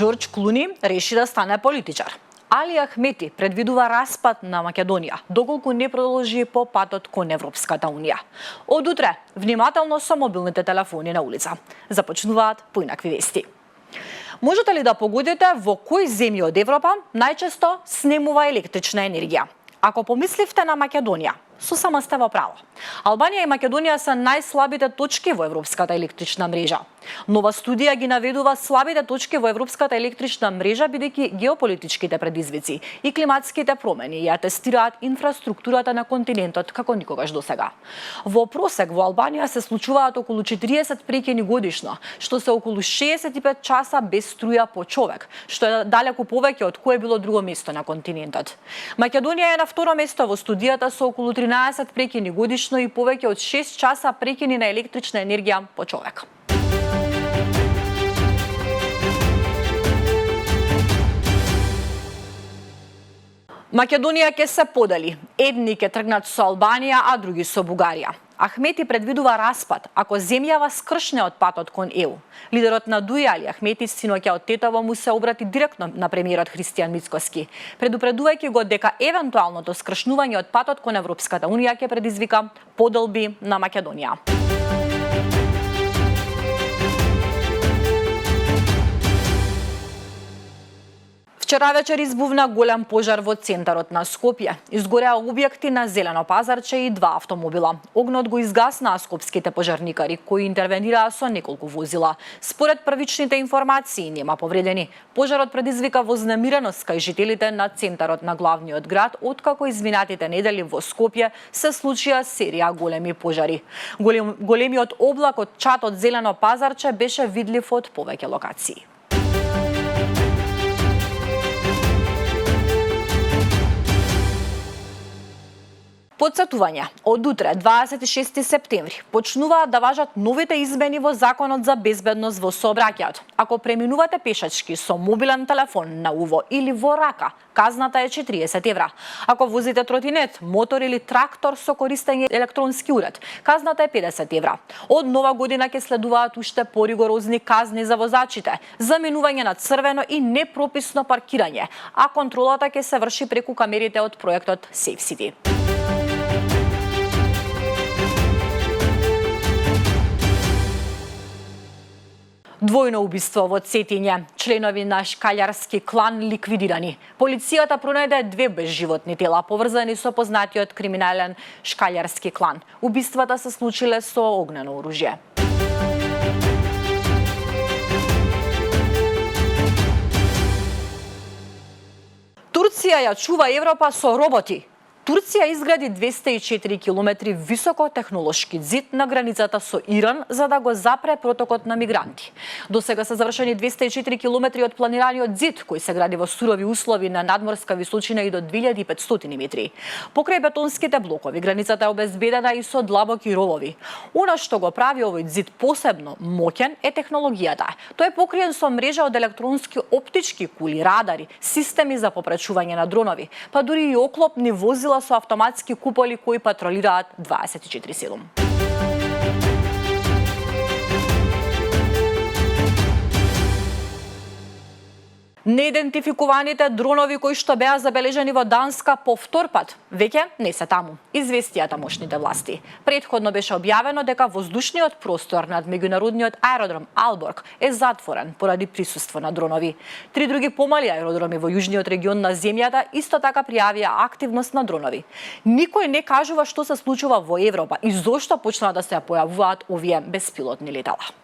Џорџ Клуни реши да стане политичар. Али Ахмети предвидува распад на Македонија, доколку не продолжи по патот кон Европската унија. Од утре, внимателно со мобилните телефони на улица. Започнуваат поинакви вести. Можете ли да погодите во кои земји од Европа најчесто снемува електрична енергија? Ако помисливте на Македонија, сосема сте во право. Албанија и Македонија се најслабите точки во европската електрична мрежа. Нова студија ги наведува слабите точки во европската електрична мрежа бидејќи геополитичките предизвици и климатските промени ја тестираат инфраструктурата на континентот како никогаш досега. Во просек во Албанија се случуваат околу 40 прекини годишно, што се околу 65 часа без струја по човек, што е далеку повеќе од кое било друго место на континентот. Македонија е на второ место во студијата со околу 13 прекини годишно и повеќе од 6 часа прекини на електрична енергија по човек. Македонија ќе се подели. Едни ќе тргнат со Албанија, а други со Бугарија. Ахмети предвидува распад ако земјава скршне од патот кон ЕУ. Лидерот на ДУИ Али Ахмети синоќа од Тетово му се обрати директно на премиерот Христијан Мицкоски, предупредувајќи го дека евентуалното скршнување од патот кон Европската унија ќе предизвика поделби на Македонија. Вчера вечер избувна голем пожар во центарот на Скопје. Изгореа објекти на Зелено пазарче и 2 автомобила. Огнот го изгаснаа скопските пожарникари, кои интервенираа со неколку возила. Според првичните информации нема повредени. Пожарот предизвика вознемиреност кај жителите на центарот на главниот град, откако изминатите недели во Скопје се случија серија големи пожари. Големиот облак од чад од Зелено пазарче беше видлив од повеќе локации. Подсетување, од утре, 26 септември, почнуваат да важат новите измени во Законот за безбедност во сообраќајот. Ако преминувате пешачки со мобилен телефон на уво или во рака, казната е 40 евра. Ако возите тротинет, мотор или трактор со користење електронски уред, казната е 50 евра. Од нова година ќе следуваат уште поригорозни казни за возачите, заминување на црвено и непрописно паркирање, а контролата ќе се врши преку камерите од проектот Safe City. Двојно убиство во Цетиње. Членови на шкалјарски клан ликвидирани. Полицијата пронајде 2 безживотни тела поврзани со познатиот криминален шкалјарски клан. Убиствата се случиле со огнено оружје. Турција ја чува Европа со роботи. Турција изгради 204 километри високотехнолошки ѕид на границата со Иран за да го запре протокот на мигранти. До сега се завршени 204 километри од планираниот ЗИД, кој се гради во сурови услови на надморска височина и до 2500 метри. Покрај бетонските блокови, границата е обезбедена и со длабоки ровови. Она што го прави овој ЗИД посебно моќен е технологијата. Тој е покриен со мрежа од електронски оптички кули, радари, системи за попречување на дронови, па дури и оклопни возила со автоматски куполи кои патролираат 24/7. Неидентификуваните дронови кои што беа забележани во Данска по втор пат, веќе не се таму, известија тамошните власти. Претходно беше објавено дека воздушниот простор над меѓународниот аеродром Алборг е затворен поради присуство на дронови. 3 други помали аеродроми во јужниот регион на земјата исто така пријавија активност на дронови. Никој не кажува што се случува во Европа и зошто почнаа да се појавуваат овие беспилотни летала.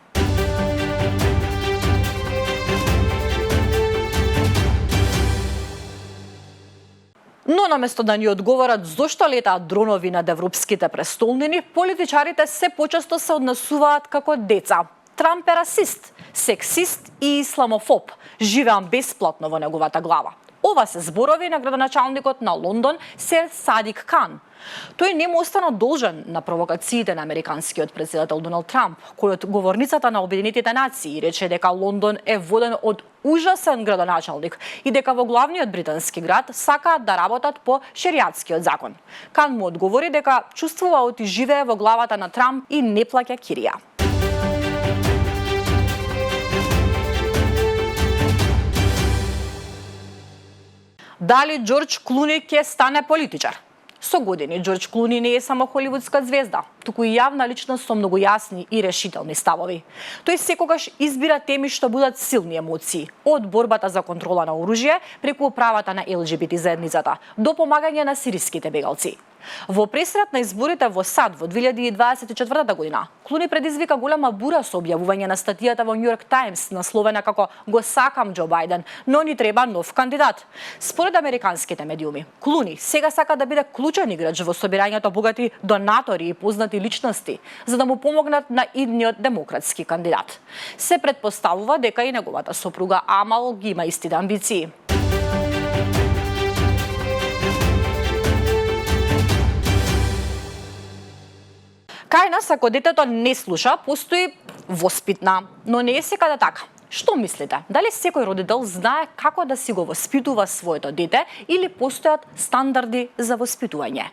Но наместо да ни одговорат зошто летаат дронови над европските престолнини, политичарите се почесто се однесуваат како деца. Трамп е расист, сексист и исламофоб. Живеам бесплатно во неговата глава. Ова се зборови на градоначалникот на Лондон Сер Садик Кан. Тој не му остана должен на провокациите на американскиот претседател Доналд Трамп, кој од говорницата на Обединетите нации рече дека Лондон е воден од ужасен градоначалник и дека во главниот британски град сакаат да работат по шеријатскиот закон. Кан му одговори дека чувствува оти живее во главата на Трамп и не плаќа кирија. Дали Џорџ Клуни ќе стане политичар? Со години Џорџ Клуни не е само холивудска звезда, туку и јавна личност со многу јасни и решителни ставови. Тој секогаш избира теми што будат силни емоции, од борбата за контрола на оружје преку правата на ЛГБТ заедницата до помагање на сириските бегалци. Во пресрет на изборите во САД во 2024 година, Клуни предизвика голема бура со објавување на статијата во Нью Йорк Таймс насловена како "Го сакам Џо Бајден, но ни треба нов кандидат". Според американските медиуми, Клуни сега сака да биде клучен играч во собирањето богати донатори и познати личности, за да му помогнат на идниот демократски кандидат. Се претпоставува дека и неговата сопруга Амал ги има истите амбиции. Кај нас, ако детето не слуша, постои воспитна, но не е секаде така. Што мислите? Дали секој родител знае како да си го воспитува своето дете или постојат стандарди за воспитување?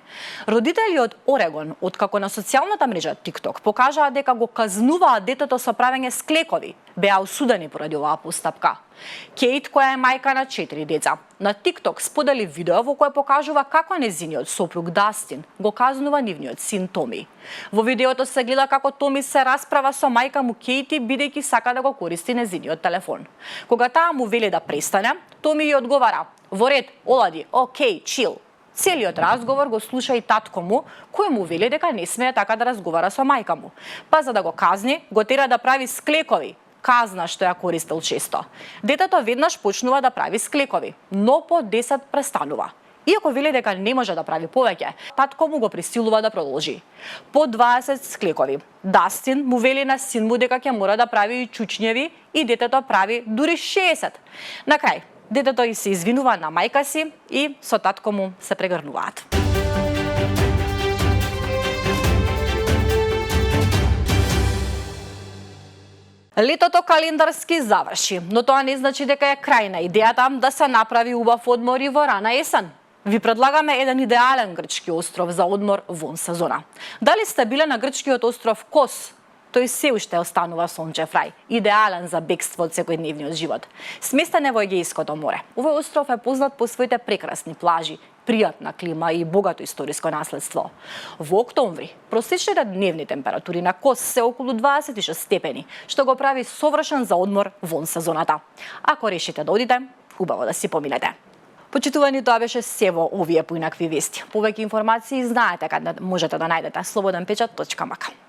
Родители од Орегон, откако на социјалната мрежа TikTok покажаа дека го казнуваат детето со правење склекови, беа осудени поради оваа постапка. Кейт, која е мајка на 4 деца, на TikTok сподели видео во кое покажува како незиниот сопруг Дастин го казнува нивниот син Томи. Во видеото се гледа како Томи се расправа со мајка му Кейти бидејќи сака да го користи незиниот телефон. Кога таа му вели да престане, Томи ја одговара: "Во ред, олади, окей, чил." Целиот разговор го слуша и татко му, кој му вели дека не смее така да разговара со мајка му. Па за да го казни, го тера да прави склекови, казна што ја користел често. Детето веднаш почнува да прави склекови, но по 10 престанува. Иако вели дека не може да прави повеќе, татко му го присилува да продолжи. По 20 склекови. Дастин му вели на син му дека ќе мора да прави и чучњеви и детето прави дури 60. На крај, детето и се извинува на мајка си и со татко му се прегрнуваат. Летото календарски заврши, но тоа не значи дека е крај на идејата да се направи убав одмор и во рана есен. Ви предлагаме еден идеален грчки остров за одмор вон сезона. Дали сте биле на грчкиот остров Кос? Тој се уште останува сончев рај, идеален за бегство од секојдневниот живот. Сместен е во Егејското море. Овој остров е познат по своите прекрасни плажи, пријатна клима и богато историско наследство. Во октомври, просечните дневни температури на Кос се околу 26 степени, што го прави совршен за одмор вон сезоната. Ако решите да одите, убаво да си поминете. Почитувани, тоа беше се во овие поинакви вести. Повеќе информации знаете каде можете да најдете slobodnpečat.mk.